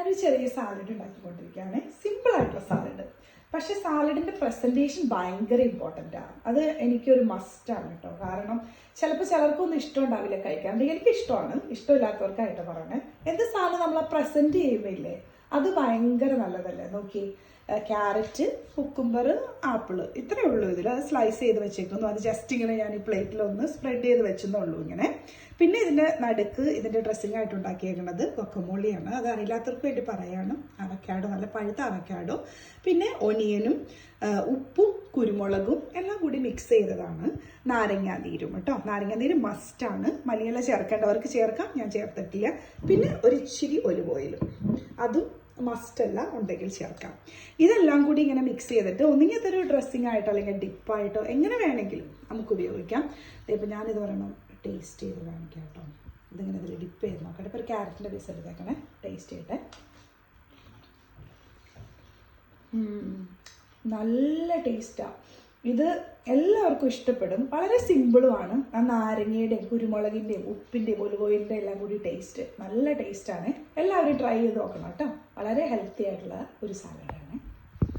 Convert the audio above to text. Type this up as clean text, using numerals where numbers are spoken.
ഞാനൊരു ചെറിയ സാലഡ് ഉണ്ടാക്കിക്കൊണ്ടിരിക്കുകയാണ്. സിമ്പിളായിട്ടുള്ള സാലഡ്. പക്ഷേ സാലഡിൻ്റെ പ്രസൻറ്റേഷൻ ഭയങ്കര ഇമ്പോർട്ടൻ്റ് ആണ്. അത് എനിക്കൊരു മസ്റ്റാണ് കേട്ടോ. കാരണം ചിലപ്പോൾ ചിലർക്കൊന്നും ഇഷ്ടം ഉണ്ടാവില്ല കഴിക്കാൻ. എനിക്ക് ഇഷ്ടമാണ്, ഇഷ്ടമില്ലാത്തവർക്കായിട്ട് പറയണേ. എന്ത് സാധനം നമ്മൾ പ്രസൻറ്റ് ചെയ്യുന്നില്ലേ അത് ഭയങ്കര നല്ലതല്ലേ. നോക്കി, ക്യാരറ്റ്, കുക്കുംബർ, ആപ്പിൾ, ഇത്രയേ ഉള്ളൂ ഇതിൽ. അത് സ്ലൈസ് ചെയ്ത് വെച്ചേക്കുന്നു. അത് ജസ്റ്റ് ഇങ്ങനെ ഞാൻ ഈ പ്ലേറ്റിലൊന്ന് സ്പ്രെഡ് ചെയ്ത് വെച്ചെന്നുള്ളൂ ഇങ്ങനെ. പിന്നെ ഇതിൻ്റെ നടുക്ക് ഇതിൻ്റെ ഡ്രസ്സിങ് ആയിട്ട് ഉണ്ടാക്കിയേക്കുന്നത് കൊക്കമോളിയാണ്. അത് അറിയില്ലാത്തവർക്ക് വേണ്ടി പറയാണ്. അവക്കാഡോ, നല്ല പഴുത്ത അവക്കാഡോ, പിന്നെ ഒനിയനും ഉപ്പും കുരുമുളകും എല്ലാം കൂടി മിക്സ് ചെയ്തതാണ്. നാരങ്ങാനീരും കേട്ടോ. നാരങ്ങാനീര് മസ്റ്റാണ്. മല്ലിയില ചേർക്കേണ്ടവർക്ക് ചേർക്കാം, ഞാൻ ചേർത്തിട്ടില്ല. പിന്നെ ഒരു ഇച്ചിരി ഒലിവ് ഓയിലും, അതും മസ്റ്റല്ല, ഉണ്ടെങ്കിൽ ചേർക്കാം. ഇതെല്ലാം കൂടി ഇങ്ങനെ മിക്സ് ചെയ്തിട്ട് ഒന്നുകിൽ അതൊരു ഡ്രസ്സിങ് ആയിട്ടോ അല്ലെങ്കിൽ ഡിപ്പായിട്ടോ എങ്ങനെ വേണമെങ്കിലും നമുക്ക് ഉപയോഗിക്കാം. ഇപ്പം ഞാനിത് പറയണം ടേസ്റ്റ് ചെയ്ത് കാണിക്കാം കേട്ടോ. ഇതിങ്ങനെ ഇതിൽ ഡിപ്പ് ചെയ്ത് നോക്കട്ടെ. ഇപ്പോൾ ഒരു ക്യാരറ്റിൻ്റെ പീസ് എടുത്തേക്കണേ, ടേസ്റ്റ് ചെയ്യട്ടെ. നല്ല ടേസ്റ്റാണ്. ഇത് എല്ലാവർക്കും ഇഷ്ടപ്പെടും. വളരെ സിമ്പിളുമാണ്. ആ നാരങ്ങയുടെയും കുരുമുളകിൻ്റെയും ഉപ്പിൻ്റെയും ഒലിവ് ഓയിലിൻ്റെ എല്ലാം കൂടി ടേസ്റ്റ് നല്ല ടേസ്റ്റാണ്. എല്ലാവരും ട്രൈ ചെയ്ത് നോക്കണം കേട്ടോ. വളരെ ഹെൽത്തി ആയിട്ടുള്ള ഒരു സാലഡ്.